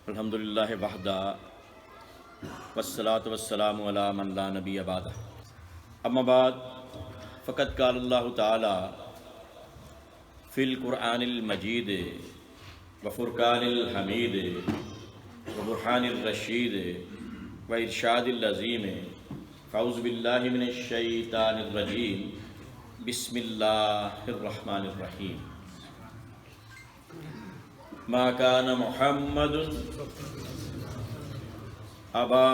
الحمدللہ وحدہ والصلاة والسلام علی من لا نبی بعدہ اما بعد فقد قال اللہ تعالی فی القرآن المجید وفرقان الحمید وبرہان الرشید وارشاد العظیم اعوذ باللہ من الشیطان الرجیم بسم اللہ الرحمن الرحیم ما کان محمد ابا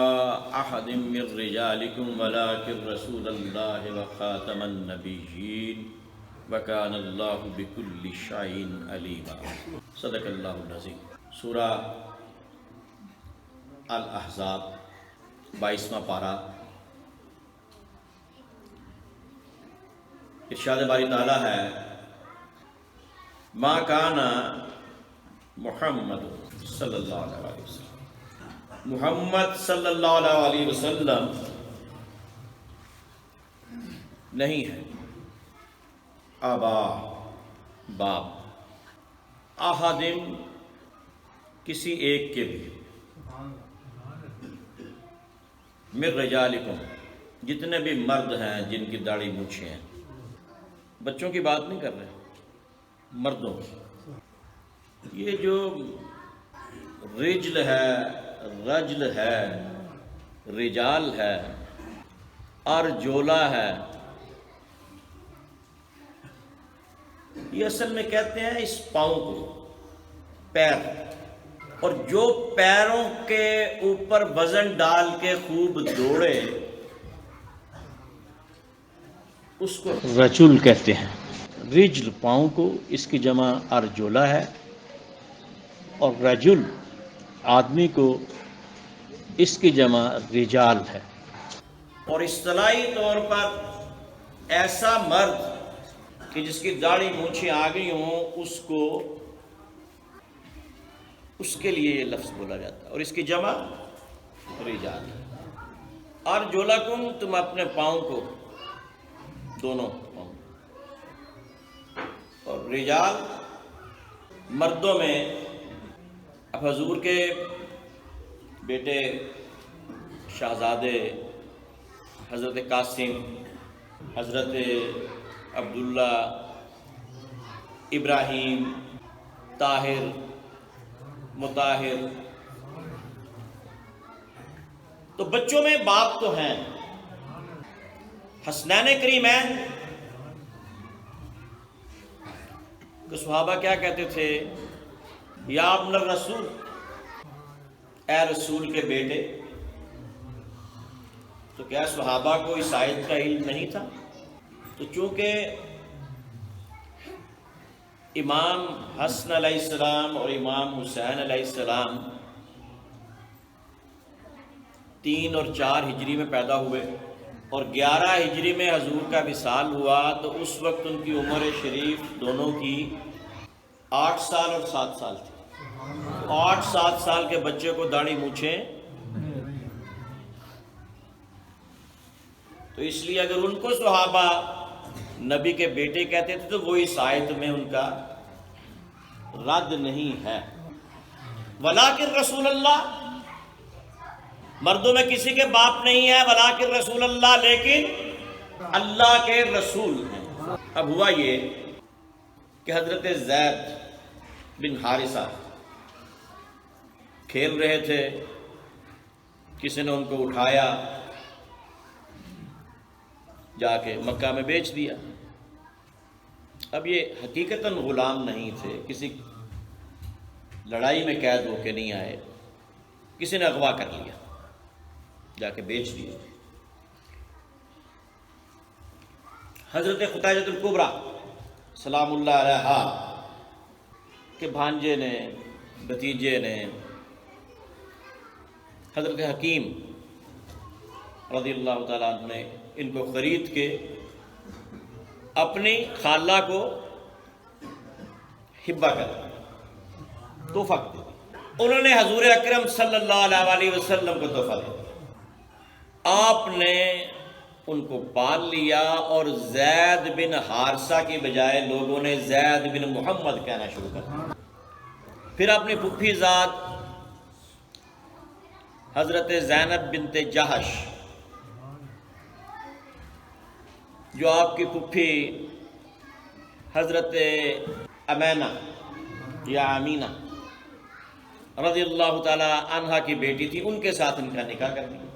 احد من رجالکم ولکن رسول اللہ وخاتم النبیین وکان اللہ بکل شیء علیما صدق اللہ العظیم۔ سورہ الاحزاب 22واں پارہ۔ ارشاد باری تعالیٰ ہے ما کان محمد صلی اللہ علیہ وسلم، محمد صلی اللہ علیہ وسلم نہیں ہے آبا باپ احدم کسی ایک کے بھی من رجالکم جتنے بھی مرد ہیں جن کی داڑھی مونچھیں ہیں، بچوں کی بات نہیں کر رہے، مردوں کی۔ یہ جو رجل ہے، رجل ہے، رجال ہے، ارجولا ہے، یہ اصل میں کہتے ہیں اس پاؤں کو، پیر، اور جو پیروں کے اوپر وزن ڈال کے خوب دوڑے اس کو رجل کہتے ہیں۔ رجل پاؤں کو، اس کی جمع ارجولا ہے، اور رجل آدمی کو، اس کی جمع رجال ہے۔ اور اصطلاحی طور پر ایسا مرد کہ جس کی داڑھی مونچھیں آ گئی ہوں اس کے لیے یہ لفظ بولا جاتا ہے، اور اس کی جمع رجال۔ ارجلکم تم اپنے پاؤں کو، دونوں پاؤں، اور رجال مردوں میں اب حضور کے بیٹے شہزادے حضرت قاسم، حضرت عبداللہ، ابراہیم، طاہر، مطہر، تو بچوں میں باپ تو ہیں۔ حسنین کریمین کہ صحابہ کیا کہتے تھے؟ یا ابن الرسول، اے رسول کے بیٹے۔ تو کیا صحابہ کو اس آیت کا علم نہیں تھا؟ تو چونکہ امام حسن علیہ السلام اور امام حسین علیہ السلام 3 اور 4 ہجری میں پیدا ہوئے، اور 11 ہجری میں حضور کا وصال ہوا، تو اس وقت ان کی عمر شریف دونوں کی 8 سال اور 7 سال تھی۔ 8-7 سال کے بچے کو داڑھی مونچھیں، تو اس لیے اگر ان کو صحابہ نبی کے بیٹے کہتے تھے تو وہ اس آیت میں ان کا رد نہیں ہے۔ ولیکن رسول اللہ، مردوں میں کسی کے باپ نہیں ہے، ولیکن رسول اللہ، لیکن اللہ کے رسول ہیں۔ اب ہوا یہ کہ حضرت زید بن حارثہ کھیل رہے تھے، کسی نے ان کو اٹھایا، جا کے مکہ میں بیچ دیا۔ اب یہ حقیقتاً غلام نہیں تھے، کسی لڑائی میں قید ہو کے نہیں آئے، کسی نے اغوا کر لیا، جا کے بیچ دیا۔ حضرت خدیجہ الکبریٰ سلام اللہ علیہا کے بھانجے نے، بھتیجے نے، حضرت حکیم رضی اللہ تعالیٰ عنہ نے ان کو خرید کے اپنی خالہ کو ہبہ کر دیا، تحفہ دیا۔ انہوں نے حضور اکرم صلی اللہ علیہ وسلم کو تحفہ دیا، آپ نے ان کو پال لیا، اور زید بن حارثہ کی بجائے لوگوں نے زید بن محمد کہنا شروع کر دیا۔ پھر اپنی پھپھی ذات حضرت زینب بنت جہش، جو آپ کی پھپھی حضرت امینہ یا امینہ رضی اللہ تعالی عنہا کی بیٹی تھی، ان کے ساتھ ان کا نکاح کر دیا۔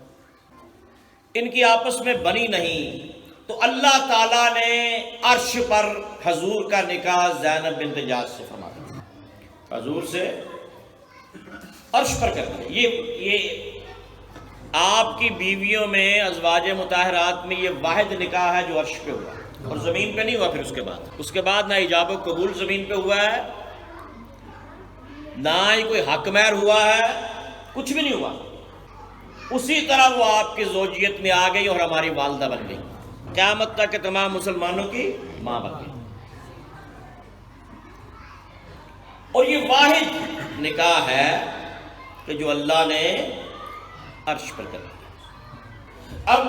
ان کی آپس میں بنی نہیں، تو اللہ تعالیٰ نے عرش پر حضور کا نکاح زینب بنت جہش سے فرما دیا، حضور سے عرش پر کر دیا۔ یہ آپ کی بیویوں میں، ازواج مطہرات میں، یہ واحد نکاح ہے جو عرش پہ ہوا، اور زمین پہ نہیں ہوا۔ پھر اس کے بعد نہ ایجاب و قبول زمین پہ ہوا ہے، نہ ہی کوئی حق مہر ہوا ہے، کچھ بھی نہیں ہوا۔ اسی طرح وہ آپ کی زوجیت میں آ گئی اور ہماری والدہ بن گئی، قیامت تک کے تمام مسلمانوں کی ماں بن گئی۔ اور یہ واحد نکاح ہے کہ جو اللہ نے عرش پر کر دیا۔ اب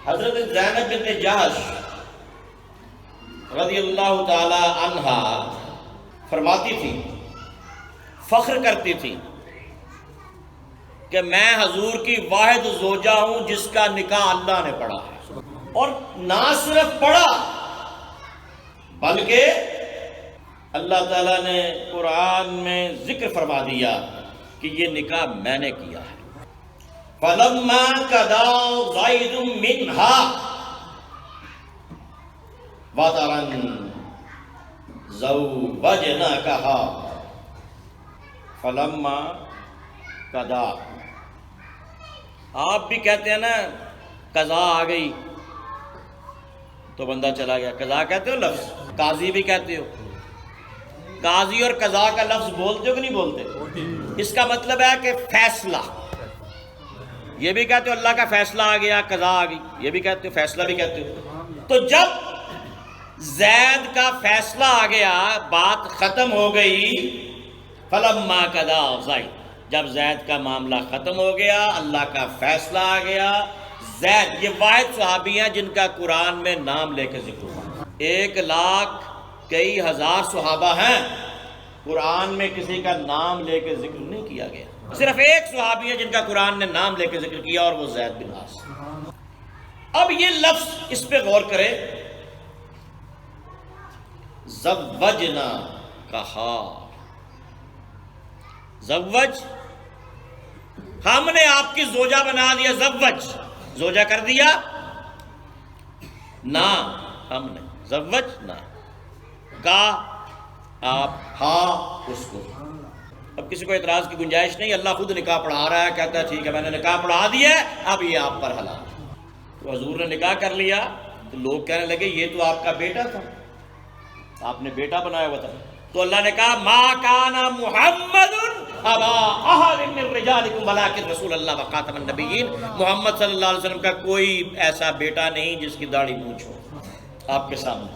حضرت زینب بنت جہش رضی اللہ تعالی عنہا فرماتی تھی، فخر کرتی تھی کہ میں حضور کی واحد زوجہ ہوں جس کا نکاح اللہ نے پڑھا ہے، اور نہ صرف پڑھا بلکہ اللہ تعالیٰ نے قرآن میں ذکر فرما دیا کہ یہ نکاح میں نے کیا ہے۔ فَلَمَّا قَضَىٰ زَيْدٌ مِّنْهَا وَطَرًا زَوَّجْنَاكَهَا۔ فَلَمَّا قَضَىٰ، آپ بھی کہتے ہیں نا قضا آ گئی تو بندہ چلا گیا، قضا کہتے ہو لفظ، قاضی بھی کہتے ہو، قاضی اور قضا کا لفظ بولتے ہو کہ نہیں بولتے؟ اس کا مطلب ہے کہ فیصلہ، یہ بھی کہتے ہو اللہ کا فیصلہ آ گیا، قضا آ گئی، یہ بھی کہتے ہو، فیصلہ بھی کہتے ہو۔ تو جب زید کا فیصلہ آ گیا، بات ختم ہو گئی، فلما قضا زید، جب زید کا معاملہ ختم ہو گیا، اللہ کا فیصلہ آ گیا، زید یہ واحد صحابی ہیں جن کا قرآن میں نام لے کے ذکر ہوا۔ 1,00,000 کئی ہزار صحابہ ہیں، قرآن میں کسی کا نام لے کے ذکر نہیں کیا گیا، صرف ایک صحابی ہے جن کا قرآن نے نام لے کے ذکر کیا، اور وہ زید بن عاص۔ اب یہ لفظ اس پہ غور کرے، زوجنا کہا، زوج، ہم نے آپ کی زوجہ بنا دیا، زوج زوجہ کر دیا، نہ ہم نے، زوج نہ کا آپ، ہاں اس کو۔ اب کسی کو اعتراض کی گنجائش نہیں، اللہ خود نکاح پڑھا رہا ہے، کہتا ہے ٹھیک ہے میں نے نکاح پڑھا دیا ہے، اب یہ آپ پر حلال۔ تو حضور نے نکاح کر لیا تو لوگ کہنے لگے یہ تو آپ کا بیٹا تھا، آپ نے بیٹا بنایا ہوا تھا۔ تو اللہ نے کہا ما کان محمد ابا احد من رجالکم ولکن رسول اللہ وخاتم النبیین، محمد صلی اللہ علیہ وسلم کا کوئی ایسا بیٹا نہیں جس کی داڑھی مونچھ ہو آپ کے سامنے،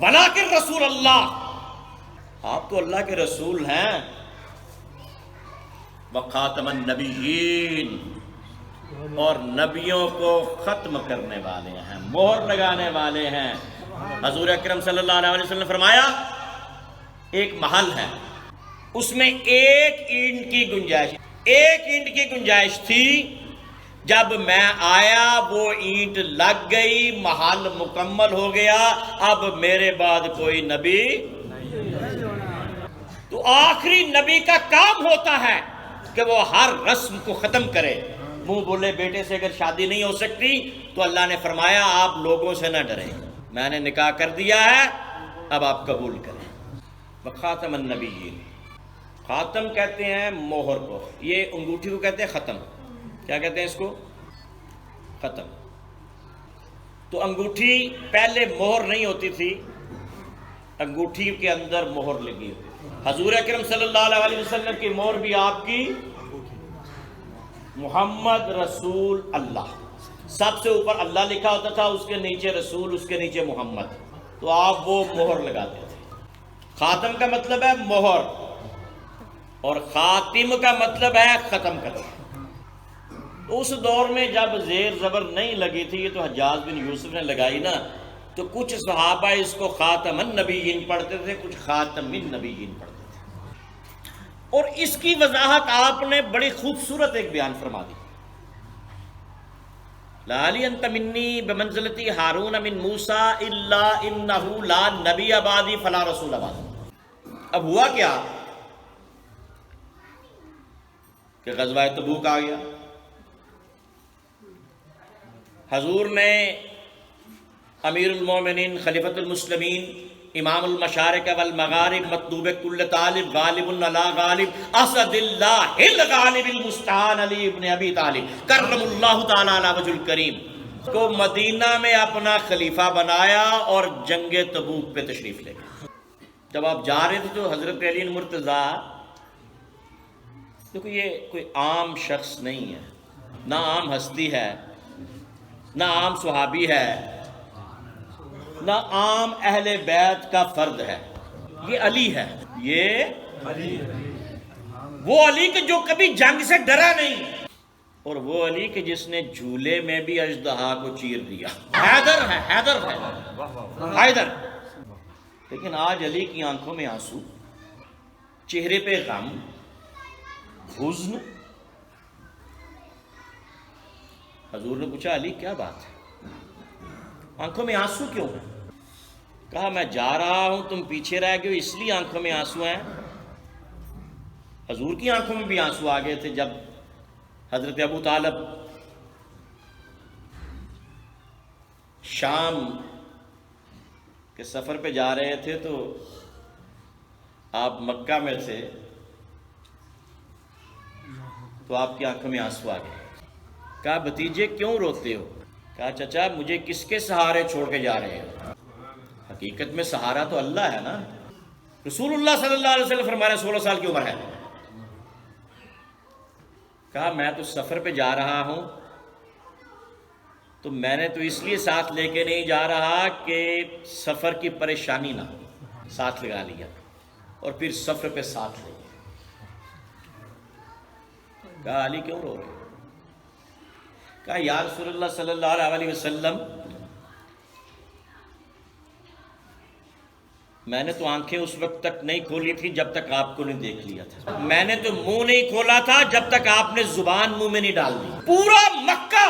ولکن رسول اللہ، آپ تو اللہ کے رسول ہیں، وخاتم النبیین، اور نبیوں کو ختم کرنے والے ہیں، مہر لگانے والے ہیں۔ حضور اکرم صلی اللہ علیہ وسلم نے فرمایا ایک محل ہے، اس میں 1 اینٹ کی گنجائش، 1 اینٹ کی گنجائش تھی، جب میں آیا وہ اینٹ لگ گئی، محل مکمل ہو گیا، اب میرے بعد کوئی نبی، تو آخری نبی کا کام ہوتا ہے کہ وہ ہر رسم کو ختم کرے۔ منہ بولے بیٹے سے اگر شادی نہیں ہو سکتی تو اللہ نے فرمایا آپ لوگوں سے نہ ڈریں، میں نے نکاح کر دیا ہے، اب آپ قبول کریں۔ وخاتم النبیین، خاتم کہتے ہیں مہر کو، یہ انگوٹھی کو کہتے ہیں ختم، کیا کہتے ہیں اس کو؟ ختم۔ تو انگوٹھی پہلے مہر نہیں ہوتی تھی، انگوٹھی کے اندر مہر لگی ہوتی، حضور اکرم صلی اللہ علیہ وسلم کی مہر بھی آپ کی محمد رسول اللہ، سب سے اوپر اللہ لکھا ہوتا تھا، اس کے نیچے رسول، اس کے نیچے محمد، تو آپ وہ مہر لگاتے تھے۔ خاتم کا مطلب ہے مہر، اور خاتم کا مطلب ہے ختم کرنا۔ اس دور میں جب زیر زبر نہیں لگی تھی، یہ تو حجاج بن یوسف نے لگائی نا، تو کچھ صحابہ اس کو خاتم النبیین پڑھتے تھے، کچھ خاتم النبیین پڑھتے تھے۔ اور اس کی وضاحت آپ نے بڑی خوبصورت ایک بیان فرما دی، لعلی انت منی بمنزلتی ہارون من موسیٰ الا انہ لا نبی بعدی فلا رسول بعدی۔ اب ہوا کیا کہ غزوہ تبوک آ گیا، حضور نے امیر المومنین خلیفۃ المسلمین امام المشارق والمغارب مطلوب کل طالب غالب علی غالب اسد اللہ الغالب المستعان علی ابن ابی طالب کرم اللہ تعالی علی وجہ الکریم کو مدینہ میں اپنا خلیفہ بنایا اور جنگ تبوک پہ تشریف لے گئے۔ جب آپ جا رہے تھے تو حضرت علی مرتضیٰ، دیکھو یہ کوئی عام شخص نہیں ہے، نہ عام ہستی ہے، نہ عام صحابی ہے، نہ عام اہل بیت کا فرد ہے، یہ علی ہے، یہ وہ علی کہ جو کبھی جنگ سے ڈرا نہیں، اور وہ علی کہ جس نے جھولے میں بھی اژدہا کو چیر دیا، حیدر ہے، حیدر۔ لیکن آج علی کی آنکھوں میں آنسو، چہرے پہ غم، حزن۔ حضور نے پوچھا علی کیا بات ہے، آنکھوں میں آنسو کیوں ہیں؟ کہا میں جا رہا ہوں، تم پیچھے رہ گئے اس لیے آنکھوں میں آنسو ہیں۔ حضور کی آنکھوں میں بھی آنسو آ گئے تھے جب حضرت ابو طالب شام کے سفر پہ جا رہے تھے تو آپ مکہ میں تھے، تو آپ کی آنکھوں میں آنسو آ گئے۔ کہا بھتیجے کیوں روتے ہو؟ کہا چچا مجھے کس کے سہارے چھوڑ کے جا رہے ہیں؟ حقیقت میں سہارا تو اللہ ہے نا، رسول اللہ صلی اللہ علیہ وسلم فرما رہے ہیں 16 سال کی عمر ہے۔ کہا میں تو سفر پہ جا رہا ہوں، تو میں نے تو اس لیے ساتھ لے کے نہیں جا رہا کہ سفر کی پریشانی نہ ہو، ساتھ لگا لیا اور پھر سفر پہ ساتھ لے گیا۔ کہا علی کیوں رو رہے؟ کہا یا رسول اللہ صلی اللہ علیہ وسلم میں نے تو آنکھیں اس وقت تک نہیں کھولی تھی جب تک آپ کو نہیں دیکھ لیا تھا، میں نے تو منہ نہیں کھولا تھا جب تک آپ نے زبان منہ میں نہیں ڈال دی۔ پورا مکہ،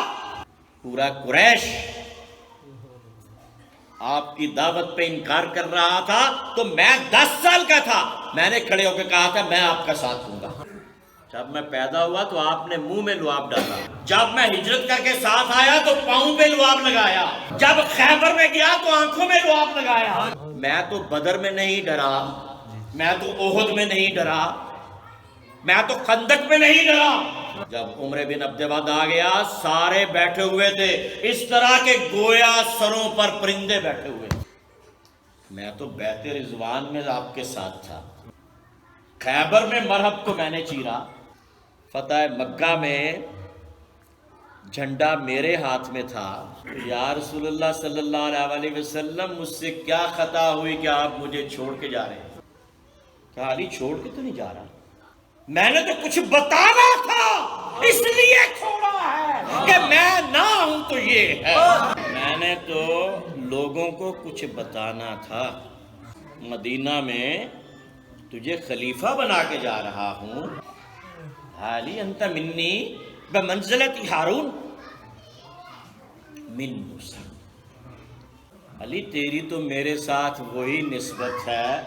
پورا قریش آپ کی دعوت پہ انکار کر رہا تھا، تو میں 10 سال کا تھا، میں نے کھڑے ہو کے کہا تھا میں آپ کا ساتھ دوں گا۔ جب میں پیدا ہوا تو آپ نے منہ میں لعاب ڈالا، جب میں ہجرت کر کے ساتھ آیا تو پاؤں پہ لعاب لگایا، جب خیبر میں گیا تو آنکھوں میں لعاب لگایا۔ میں تو بدر میں نہیں ڈرا، میں تو احد میں نہیں ڈرا، میں تو خندق میں نہیں ڈرا۔ جب عمر بن عبدالود آ گیا سارے بیٹھے ہوئے تھے اس طرح کے گویا سروں پر پرندے بیٹھے ہوئے، میں تو بیت رضوان میں آپ کے ساتھ تھا، خیبر میں مرحب کو میں نے چیرا، فتح مکہ میں جھنڈا میرے ہاتھ میں تھا۔ یا رسول اللہ صلی اللہ علیہ وسلم مجھ سے کیا خطا ہوئی کہ آپ مجھے چھوڑ کے جا رہے ہیں؟ کہا علی چھوڑ کے تو نہیں جا رہا، میں نے تو کچھ بتانا تھا اس لیے چھوڑا ہے کہ میں نہ ہوں تو یہ ہے، میں نے تو لوگوں کو کچھ بتانا تھا، مدینہ میں تجھے خلیفہ بنا کے جا رہا ہوں، علی انت منی بمنزلت ہارون من موسیٰ، علی تیری تو میرے ساتھ وہی نسبت ہے،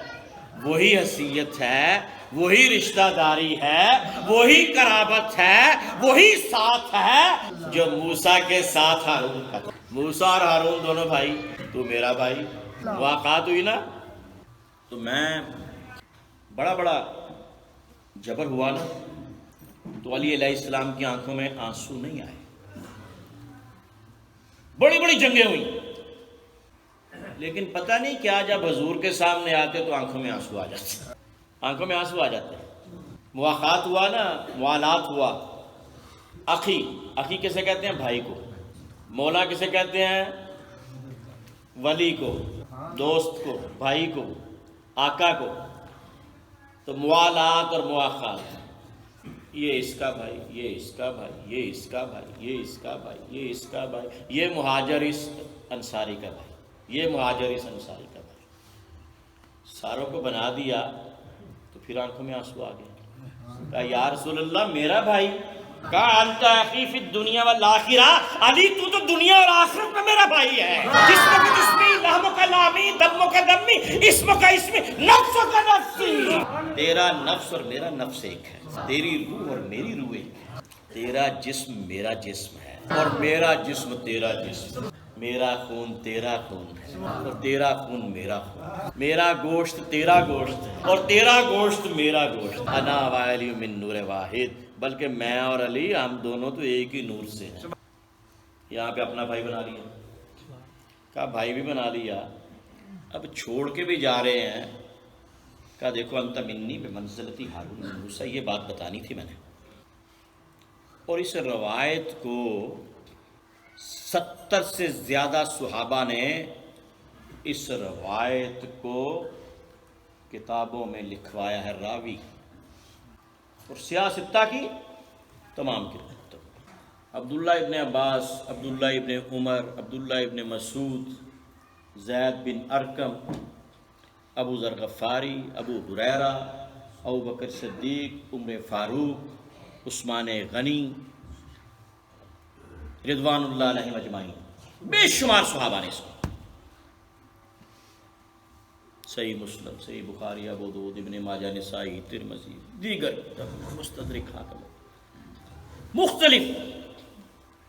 وہی حیثیت ہے، وہی رشتہ داری ہے، وہی قرابت ہے، وہی ساتھ ہے جو موسیٰ کے ساتھ ہارون کا تھا۔ موسیٰ اور ہارون دونوں بھائی، تو میرا بھائی، مواقعات ہوئی نا، تو میں بڑا جبر ہوا نا، تو علی علیہ السلام کی آنکھوں میں آنسو نہیں آئے۔ بڑی جنگیں ہوئی، لیکن پتہ نہیں کیا جب حضور کے سامنے آتے تو آنکھوں میں آنسو آ جاتے، آنکھوں میں آنسو آ جاتے۔ مواخات ہوا نا، موالات ہوا، اخی کسے کہتے ہیں؟ بھائی کو۔ مولا کسے کہتے ہیں؟ ولی کو، دوست کو، بھائی کو، آقا کو۔ تو موالات اور مواخات، یہ اس کا بھائی، یہ اس کا بھائی، یہ اس کا بھائی، یہ اس کا بھائی، یہ اس کا بھائی، یہ مہاجر اس انصاری کا بھائی، یہ مہاجر اس انصاری کا بھائی، ساروں کو بنا دیا، تو پھر آنکھوں میں آنسو آ گئے۔ کہا یا رسول اللہ میرا بھائی. کہا انت اخی فی الدنیا والآخرہ، علی تو تو دنیا اور آخرت میں میرا بھائی ہے. جسم کا جسمی، لحم کا لحمی، دم کا دمی، اسم کا اسمی، نفس کا نفسی. تیرا نفس اور میرا نفس ایک ہے، تیری روح اور میری روح ایک ہے. تیرا جسم میرا جسم ہے اور میرا جسم تیرا جسم. میرا خون تیرا خون ہے اور تیرا خون میرا خون. میرا گوشت تیرا گوشت اور تیرا گوشت میرا گوشت. انا وعلی من نور واحد، بلکہ میں اور علی ہم دونوں تو ایک ہی نور سے ہیں. یہاں پہ اپنا بھائی بنا لیا. کہا بھائی بھی بنا لیا، اب چھوڑ کے بھی جا رہے ہیں. کہا دیکھو انت منی بمنزلتی ہارون من موسیٰ، یہ بات بتانی تھی میں نے. اور اس روایت کو 70 سے زیادہ صحابہ نے اس روایت کو کتابوں میں لکھوایا ہے، راوی. اور سیاہ ستہ کی تمام کتاب، عبداللہ ابن عباس، عبداللہ ابن عمر، عبداللہ ابن مسعود، زید بن ارقم، ابو ذر غفاری، ابو ہریرہ، ابو بکر صدیق، عمر فاروق، عثمان غنی رضوان اللہ علیہم اجمعین، بے شمار صحابہ نے اس کو. صحیح مسلم، صحیح بخاری، ابو داؤد، ابن ماجہ، نسائی، ترمذی، دیگر مستدرک حاکم، مختلف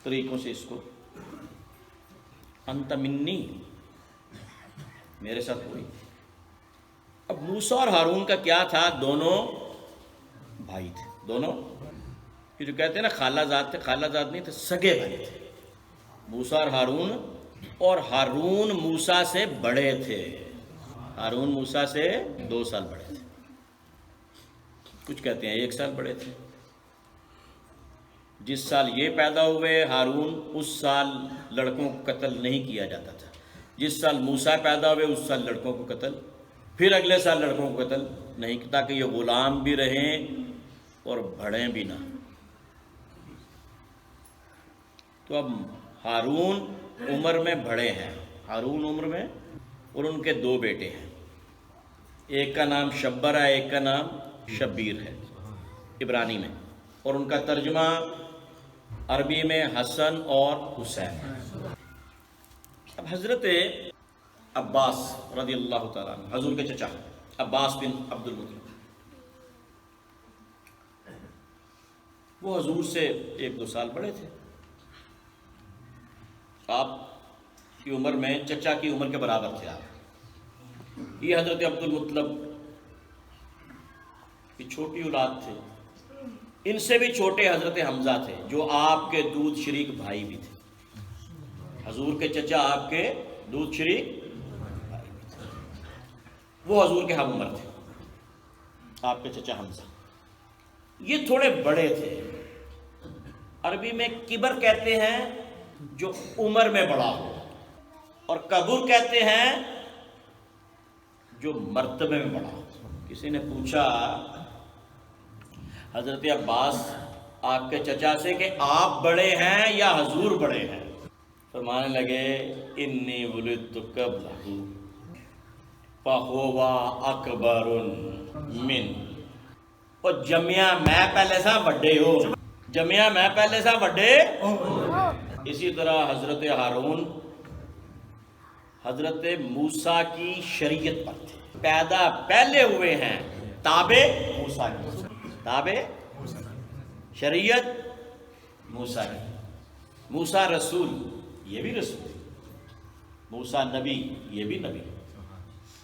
طریقوں سے اس کو انت منی، میرے ساتھ ہوئی. اب موسیٰ اور ہارون کا کیا تھا؟ دونوں بھائی تھے. دونوں یہ جو کہتے ہیں نا خالہ زاد تھے، خالہ زاد نہیں تھے، سگے بھائی تھے موسیٰ اور ہارون. اور ہارون موسیٰ سے بڑے تھے. ہارون موسیٰ سے 2 سال بڑے تھے، کچھ کہتے ہیں 1 سال بڑے تھے. جس سال یہ پیدا ہوئے ہارون، اس سال لڑکوں کو قتل نہیں کیا جاتا تھا. جس سال موسیٰ پیدا ہوئے اس سال لڑکوں کو قتل، پھر اگلے سال لڑکوں کو قتل نہیں، تاکہ یہ غلام بھی رہیں اور بڑھیں بھی نہ. تو اب ہارون عمر میں بڑے ہیں، ہارون عمر میں، اور ان کے 2 بیٹے ہیں. ایک کا نام شبر ہے، ایک کا نام شبیر ہے عبرانی میں، اور ان کا ترجمہ عربی میں حسن اور حسین. اب حضرت عباس رضی اللہ تعالیٰ عنہ، حضور کے چچا عباس بن عبد المطلب، وہ حضور سے 1-2 سال بڑے تھے. آپ کی عمر میں چچا کی عمر کے برابر تھے آپ. یہ حضرت عبد المطلب کی چھوٹی اولاد تھے. ان سے بھی چھوٹے حضرت حمزہ تھے، جو آپ کے دودھ شریک بھائی بھی تھے. حضور کے چچا آپ کے دودھ شریک بھائی بھی تھے. وہ حضور کے ہم عمر تھے، آپ کے چچا حمزہ. یہ تھوڑے بڑے تھے. عربی میں کبر کہتے ہیں جو عمر میں بڑا ہو، اور کبر کہتے ہیں جو مرتبے میں بڑا ہو. کسی نے پوچھا حضرت عباس آپ کے چچا سے کہ آپ بڑے ہیں یا حضور بڑے ہیں؟ فرمانے لگے انی ولدت قبلہ فہو اکبر من. اور جمیا میں پہلے سا وڈے ہو، جمیا میں پہلے سا وڈے. اسی طرح حضرت ہارون حضرت موسیٰ کی شریعت پر تھے، پیدا پہلے ہوئے ہیں تابع موسیٰ کی، تابع شریعت موسیٰ کی. موسیٰ رسول، یہ بھی رسول. موسیٰ نبی، یہ بھی نبی.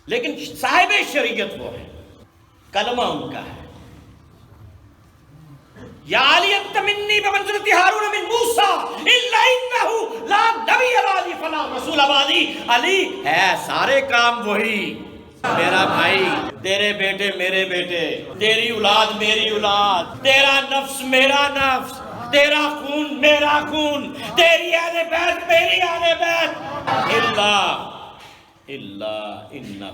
لیکن صاحب شریعت وہ ہے، کلمہ ان کا ہے. یا علی انت منی بمنزلت ہارون من موسیٰ الا انہ لا نبی بعدی فلا رسول بعدی. علی ہے سارے کام وہی، میرا بھائی، تیرے بیٹے میرے بیٹے، تیری اولاد میری اولاد، تیرا نفس میرا نفس، تیرا خون میرا خون، تیری اہل بیت میری اہل بیت، الا انہ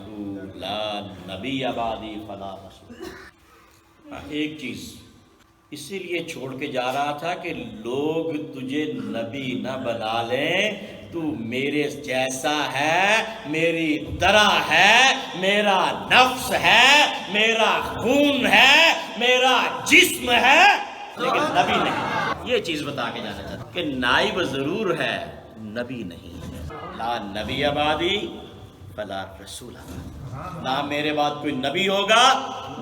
لا نبی بعدی فلا رسول. ایک چیز اسی لیے چھوڑ کے جا رہا تھا کہ لوگ تجھے نبی نہ بنا لیں، تو میرے جیسا ہے، میری طرح ہے، میرا نفس ہے، میرا خون ہے، میرا جسم ہے لیکن نبی نہیں. یہ چیز بتا کے جانا چاہتا کہ نائب ضرور ہے، نبی نہیں. لا نبی بعدی فلا رسول. نہ میرے بعد کوئی نبی ہوگا،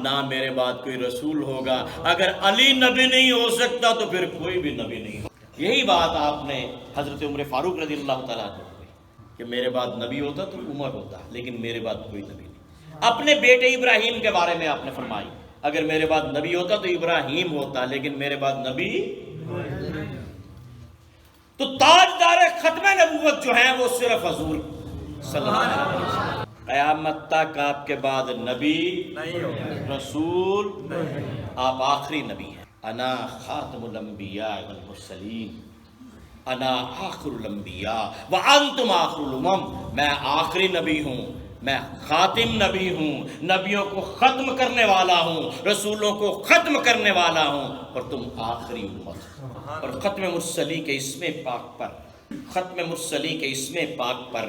نہ میرے بعد کوئی رسول ہوگا. اگر علی نبی نہیں ہو سکتا تو پھر کوئی بھی نبی نہیں ہوگا. یہی بات آپ نے حضرت عمر فاروق رضی اللہ تعالیٰ عنہ کو کہ میرے بعد نبی ہوتا تو عمر ہوتا، لیکن میرے بعد کوئی نبی نہیں. اپنے بیٹے ابراہیم کے بارے میں آپ نے فرمائی اگر میرے بعد نبی ہوتا تو ابراہیم ہوتا، لیکن میرے بعد نبی. تو تاجدار ختم نبوت جو ہیں وہ صرف حضور صلی اللہ علیہ وسلم. قیامت تک آپ کے بعد نبی رسول، آپ آخری نبی ہیں. انا خاتم الانبیاء والمرسلین، انا آخر الانبیاء وانتم آخر الامم. میں آخری نبی ہوں، میں خاتم نبی ہوں، نبیوں کو ختم کرنے والا ہوں، رسولوں کو ختم کرنے والا ہوں، اور تم آخری امت. اور ختم مرسلی کے اسم پاک پر، ختم مرسلی کے اسم پاک پر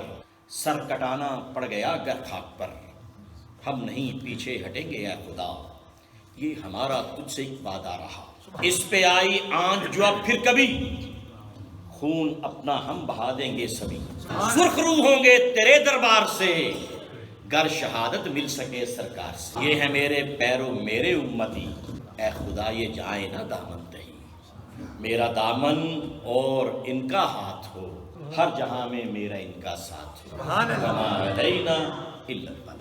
سر کٹانا پڑ گیا گر خاک پر. ہم نہیں پیچھے ہٹیں گے اے خدا، یہ ہمارا تجھ سے ایک وعدہ رہا. اس پہ آئی آنچ جو اب پھر کبھی، خون اپنا ہم بہا دیں گے سبھی. سرخ روح ہوں گے تیرے دربار سے، گر شہادت مل سکے سرکار سے. یہ ہے میرے پیرو میرے امتی، اے خدا یہ جائیں نہ دامن تہی. میرا دامن اور ان کا ہاتھ ہو، ہر جہاں میں میرا ان کا ساتھ ہو. وما علینا الا البلاغ.